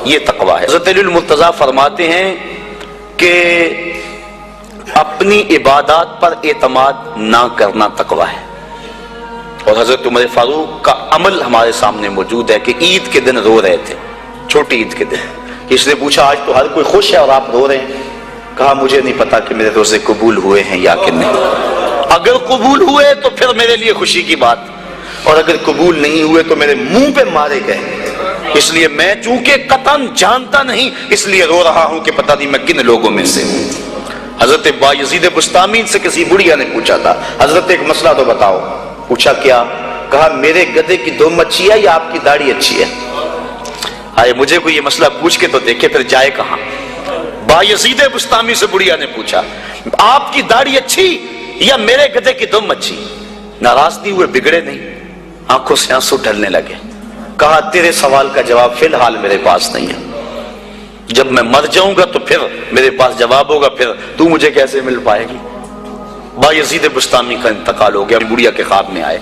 یہ تقویٰ ہے۔ حضرت علی المرتضیٰ فرماتے ہیں کہ اپنی عبادات پر اعتماد نہ کرنا تقویٰ ہے۔ اور حضرت عمر فاروق کا عمل ہمارے سامنے موجود ہے کہ عید کے دن رو رہے تھے، چھوٹی عید کے دن۔ اس نے پوچھا آج تو ہر کوئی خوش ہے اور آپ رو رہے ہیں؟ کہا مجھے نہیں پتا کہ میرے روزے قبول ہوئے ہیں یا کہ نہیں، اگر قبول ہوئے تو پھر میرے لیے خوشی کی بات، اور اگر قبول نہیں ہوئے تو میرے منہ پہ مارے گئے، اس لیے میں چونکہ قطعاً جانتا نہیں اس لیے رو رہا ہوں کہ پتہ نہیں میں کن لوگوں میں سے ہوں۔ حضرت بایزید بسطامی سے کسی بڑھیا نے پوچھا تھا حضرت ایک مسئلہ تو بتاؤ۔ پوچھا کیا؟ کہا میرے گدھے کی دم اچھی ہے یا آپ کی داڑھی اچھی ہے؟ آئے مجھے کوئی یہ مسئلہ پوچھ کے تو دیکھے پھر جائے کہاں۔ بایزید بسطامی سے بڑھیا نے پوچھا آپ کی داڑھی اچھی یا میرے گدھے کی دم اچھی؟ ناراض نہیں ہوئے، بگڑے نہیں، آنکھوں سے آنسو ڈھلنے لگے۔ کہا تیرے سوال کا جواب فی الحال میرے پاس نہیں ہے، جب میں مر جاؤں گا تو پھر میرے پاس جواب ہوگا، پھر تو مجھے کیسے مل پائے گی۔ بایزید بسطامی کا انتقال ہو گیا، بڑھیا کے خواب میں آئے۔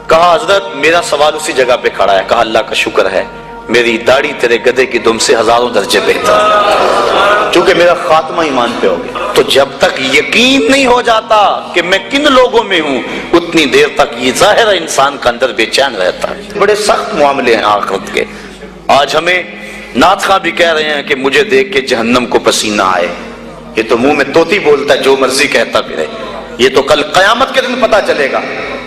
کہا حضرت میرا سوال اسی جگہ پہ کھڑا ہے۔ کہا اللہ کا شکر ہے میری داڑھی تیرے گدھے کی دم سے ہزاروں درجے بہتر ہے، چونکہ میرا خاتمہ ایمان پہ ہو گیا۔ تو جب تک یقین نہیں ہو جاتا کہ میں کن لوگوں میں ہوں اتنی دیر تک یہ ظاہر انسان کا اندر بے چین رہتا ہے۔ بڑے سخت معاملے ہیں آخرت کے۔ آج ہمیں نعت خواہ بھی کہہ رہے ہیں کہ مجھے دیکھ کے جہنم کو پسینہ آئے، یہ تو منہ میں طوطی بولتا ہے جو مرضی کہتا پھرے، یہ تو کل قیامت کے دن پتا چلے گا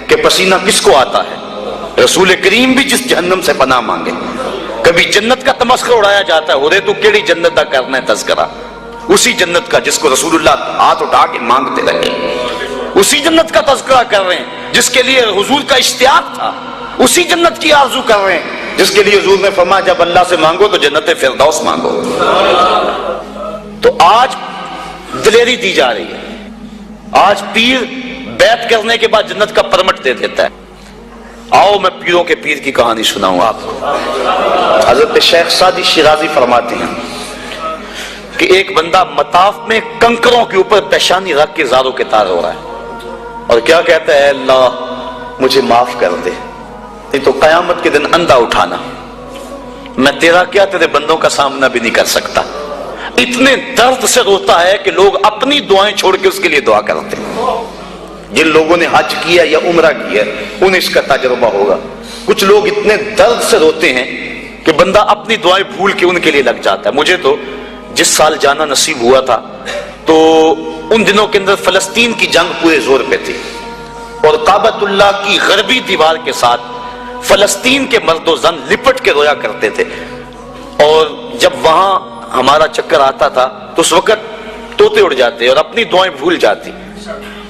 کہ پسینہ کس کو آتا ہے۔ رسول کریم بھی جس جہنم سے پناہ مانگے، کبھی جنت کا تمسخر اڑایا جاتا ہے، ہورے تو کیڑی جنت کا کرنا ہے تذکرہ، اسی جنت کا جس کو رسول اللہ ہاتھ اٹھا کے مانگتے رہے، اسی جنت کا تذکرہ کر رہے ہیں جس کے لیے حضور کا اشتیاق تھا، اسی جنت کی آرزو کر رہے ہیں جس کے لیے حضور نے فرمایا جب اللہ سے مانگو تو جنت فردوس مانگو۔ تو آج دلیری دی جا رہی ہے، آج پیر بیعت کرنے کے بعد جنت کا پرمٹ دے دیتا ہے۔ آؤ میں پیروں کے پیر کی کہانی سناؤں آپ کو۔ حضرت شیخ سعدی شیرازی فرماتے ہیں کہ ایک بندہ مطاف میں کنکروں کے اوپر پیشانی رکھ کے زاروں کے تار ہو رہا ہے اور کیا کہتا ہے اللہ مجھے معاف کر دے، نہیں تو قیامت کے دن اندھا اٹھانا، میں تیرا کیا تیرے بندوں کا سامنا بھی نہیں کر سکتا۔ اتنے درد سے روتا ہے کہ لوگ اپنی دعائیں چھوڑ کے اس کے لیے دعا کرتے ہیں۔ جن لوگوں نے حج کیا یا عمرہ کیا انہیں اس کا تجربہ ہوگا۔ کچھ لوگ اتنے درد سے روتے ہیں کہ بندہ اپنی دعائیں بھول کے ان کے لیے لگ جاتا ہے۔ مجھے تو جس سال جانا نصیب ہوا تھا تو ان دنوں کے اندر فلسطین کی جنگ پورے زور پہ تھی اور کعبۃ اللہ کی غربی دیوار کے ساتھ فلسطین کے مرد و زن لپٹ کے رویا کرتے تھے، اور جب وہاں ہمارا چکر آتا تھا تو اس وقت طوطے اڑ جاتے اور اپنی دعائیں بھول جاتی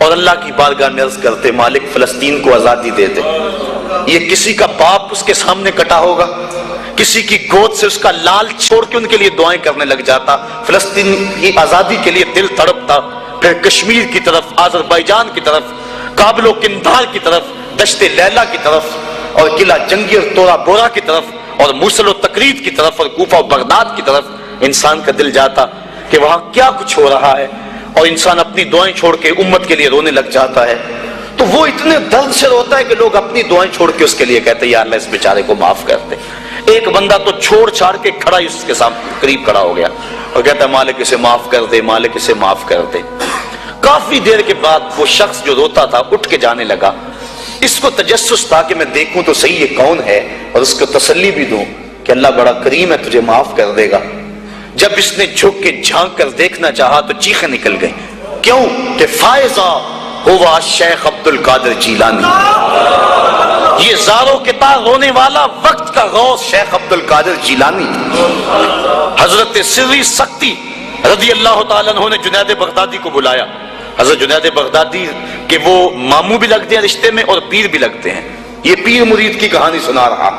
اور اللہ کی بارگاہ میں عرض کرتے مالک فلسطین کو آزادی دے دے۔ یہ کسی کا باپ اس کے سامنے کٹا ہوگا، کسی کی گود سے اس کا لال چھوڑ کے ان کے لیے دعائیں کرنے لگ جاتا، فلسطین کی آزادی کے لیے دل تڑپتا، پھر کشمیر کی طرف، آذربائیجان کی طرف، کابل و قندھار کی طرف، دشت لیلا کی طرف اور قلعہ جنگیر تورا بورا کی طرف اور موصل و تقرید کی طرف اور کوفہ و بغداد کی طرف انسان کا دل جاتا کہ وہاں کیا کچھ ہو رہا ہے، اور انسان اپنی دعائیں چھوڑ کے امت کے لیے رونے لگ جاتا ہے۔ تو وہ اتنے درد سے روتا ہے کہ لوگ اپنی دعائیں چھوڑ کے اس کے لیے کہتے ہیں یا اللہ اس بیچارے کو معاف کر دے۔ ایک بندہ تو چھوڑ چھاڑ کے کھڑا ہی اس کے سامنے قریب کھڑا ہو گیا اور کہتا ہے مالک اسے معاف کر دے، مالک اسے معاف کر دے۔ کافی دیر کے بعد وہ شخص جو روتا تھا اٹھ کے جانے لگا۔ اس کو تجسس تھا کہ میں دیکھوں تو صحیح یہ کون ہے اور اس کو تسلی بھی دوں کہ اللہ بڑا کریم ہے تجھے معاف کر دے گا۔ جب اس نے جھک کے جھانک کر دیکھنا چاہا تو چیخیں نکل گئیں، کیوں کہ فائزہ ہوا شیخ عبد القادر جیلانی، یہ زاروں کے تار رونے والا وقت کا غوث شیخ عبد القادر جیلانی۔ حضرت سری سختی رضی اللہ تعالیٰ عنہ نے جنید بغدادی کو بلایا۔ حضرت جنید بغدادی کہ وہ ماموں بھی لگتے ہیں رشتے میں اور پیر بھی لگتے ہیں۔ یہ پیر مرید کی کہانی سنا رہا،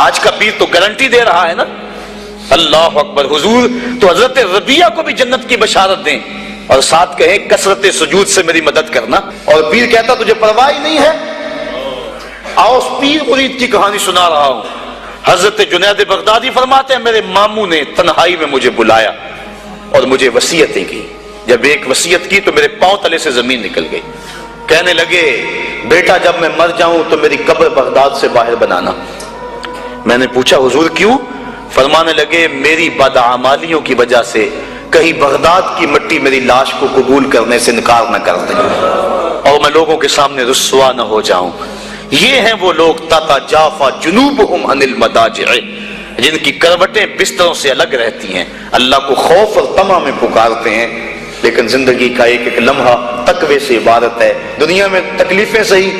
آج کا پیر تو گارنٹی دے رہا ہے نا، اللہ اکبر حضور تو حضرت ربیہ کو بھی جنت کی بشارت دیں اور ساتھ کہیں کثرت سجود سے میری مدد کرنا، اور پیر کہتا تجھے پرواہ نہیں ہے۔ آؤ اس پیر مرید کی کہانی سنا رہا ہوں۔ حضرت جنید بغدادی فرماتے ہیں میرے ماموں نے تنہائی میں مجھے بلایا اور مجھے وصیتیں کی، جب ایک وصیت کی تو میرے پاؤں تلے سے زمین نکل گئی۔ کہنے لگے بیٹا جب میں مر جاؤں تو میری قبر بغداد سے باہر بنانا۔ میں نے پوچھا حضور کیوں؟ فرمانے لگے میری بدعمالیوں کی وجہ سے کہیں بغداد کی مٹی میری لاش کو قبول کرنے سے انکار نہ کر دے اور میں لوگوں کے سامنے رسوا نہ ہو جاؤں۔ یہ ہیں وہ لوگ تتجافا جنوبہم عن المضاجع، جن کی کروٹیں بستروں سے الگ رہتی ہیں، اللہ کو خوف اور طمع میں پکارتے ہیں، لیکن زندگی کا ایک ایک لمحہ تقوی سے عبارت ہے۔ دنیا میں تکلیفیں صحیح،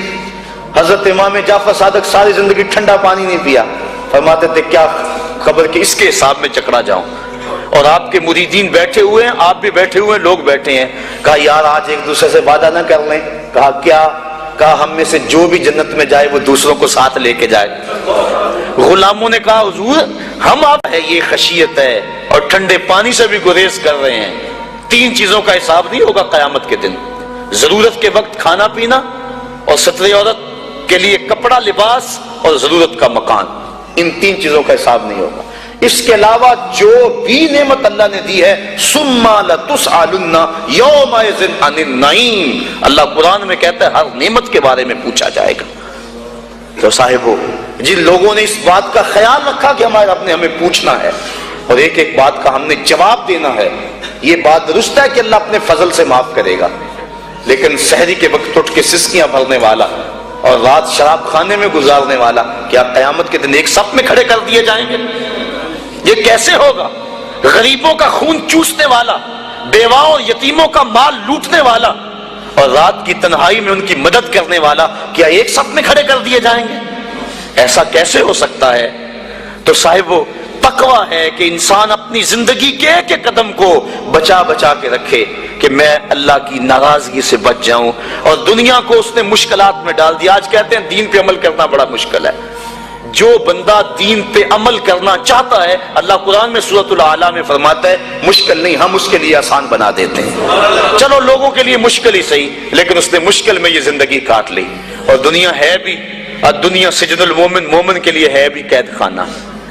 حضرت امام جعفر صادق ساری زندگی ٹھنڈا پانی نہیں پیا، فرماتے تھے کیا خبر کہ اس کے حساب میں چکرا جاؤں، اور آپ کے مریدین بیٹھے ہوئے ہیں، آپ بھی بیٹھے ہوئے ہیں، لوگ بیٹھے ہیں، کہا یار آج ایک دوسرے سے وعدہ نہ کر لیں، کہا کیا؟ کہا ہم میں سے جو بھی جنت میں جائے وہ دوسروں کو ساتھ لے کے جائے۔ غلاموں نے کہا حضور ہم آپ ہے، یہ خشیت ہے اور ٹھنڈے پانی سے بھی گریز کر رہے ہیں، 3 چیزوں کا حساب نہیں ہوگا قیامت کے دن، ضرورت کے وقت کھانا پینا، اور ستر عورت کے لیے کپڑا لباس، اور ضرورت کا مکان، ان 3 چیزوں کا حساب نہیں ہوگا۔ اس کے علاوہ جو بھی نعمت اللہ نے دی ہے ثم لتسألن یومئذ عن النعیم، اللہ قرآن میں کہتا ہے ہر نعمت کے بارے میں پوچھا جائے گا۔ تو صاحبو جن لوگوں نے اس بات کا خیال رکھا کہ ہمارے رب نے ہمیں پوچھنا ہے اور ایک ایک بات کا ہم نے جواب دینا ہے، یہ بات درست ہے کہ اللہ اپنے فضل سے معاف کرے گا، لیکن سحری کے وقت اٹھ کے سسکیاں بھرنے والا اور رات شراب خانے میں گزارنے والا کیا قیامت کے دن ایک صف میں کھڑے کر دیے جائیں گے؟ یہ کیسے ہوگا؟ غریبوں کا خون چوسنے والا، بیواؤں اور یتیموں کا مال لوٹنے والا اور رات کی تنہائی میں ان کی مدد کرنے والا کیا ایک صف میں کھڑے کر دیے جائیں گے؟ ایسا کیسے ہو سکتا ہے؟ تو صاحب وہ تقویٰ ہے کہ انسان اپنی زندگی کے ایک ایک قدم کو بچا بچا کے رکھے کہ میں اللہ کی ناراضگی سے بچ جاؤں، اور دنیا کو اس نے مشکلات میں ڈال دیا۔ آج کہتے ہیں دین پہ عمل کرنا بڑا مشکل ہے، جو بندہ دین پہ عمل کرنا چاہتا ہے اللہ قرآن میں سورۃ الاعلیٰ میں فرماتا ہے مشکل نہیں، ہم اس کے لیے آسان بنا دیتے ہیں۔ چلو لوگوں کے لیے مشکل ہی صحیح، لیکن اس نے مشکل میں یہ زندگی کاٹ لی، اور دنیا ہے بھی، دنیا سجن المومن، مومن کے لیے ہے بھی قید خانہ،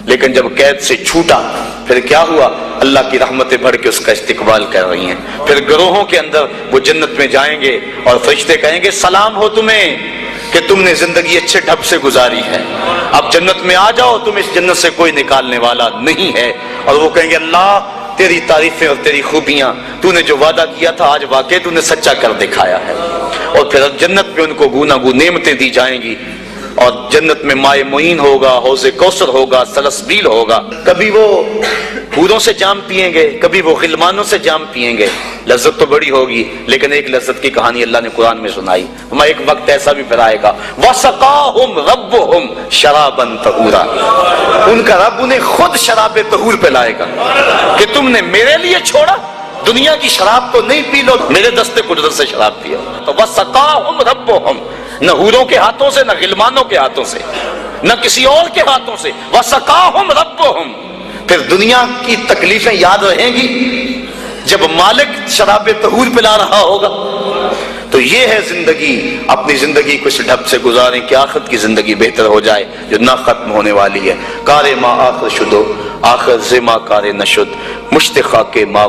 لیکن جب قید سے چھوٹا پھر کیا ہوا؟ اللہ کی رحمتیں بڑھ کے اس کا استقبال کر رہی ہیں، پھر گروہوں کے اندر وہ جنت میں جائیں گے اور فرشتے کہیں گے سلام ہو تمہیں کہ تم نے زندگی اچھے ڈھب سے گزاری ہے، اب جنت میں آ جاؤ، تم اس جنت سے کوئی نکالنے والا نہیں ہے۔ اور وہ کہیں گے اللہ تیری تعریفیں اور تیری خوبیاں، تو نے جو وعدہ کیا تھا آج واقعی تو نے سچا کر دکھایا ہے۔ اور پھر جنت میں ان کو گوناگون نعمتیں دی جائیں گی، اور جنت میں مائے معین ہوگا، حوض کوثر ہوگا، سلسبیل ہوگا، کبھی وہ حوروں سے جام پیئیں گے، کبھی وہ غلمانوں سے جام پیئیں گے، لذت تو بڑی ہوگی، لیکن ایک لذت کی کہانی اللہ نے قرآن میں سنائی، ہمیں ایک وقت ایسا بھی پھر آئے گا وَسَقَاهُمْ رَبُّهُمْ شَرَابًا طَهُورًا، ان کا رب انہیں خود شراب طہور پلائے گا کہ تم نے میرے لیے چھوڑا، دنیا کی شراب تو نہیں پی لو، میرے دست قدرت سے شراب پیو۔ تو وَسَقَاهُمْ رَبُّهُمْ، نہ حوروں کے ہاتھوں سے، نہ غلمانوں کے ہاتھوں سے، نہ کسی اور کے ہاتھوں سے، وَسَقَاهُمْ رَبُّهُمْ۔ پھر دنیا کی تکلیفیں یاد رہیں گی جب مالک شراب طہور پلا رہا ہوگا۔ تو یہ ہے زندگی، اپنی زندگی کو اس ڈھب سے گزاریں کہ آخرت کی زندگی بہتر ہو جائے جو نہ ختم ہونے والی ہے۔ کار ما آخر شدو آخر زما کار نشد، مشتخا کے ما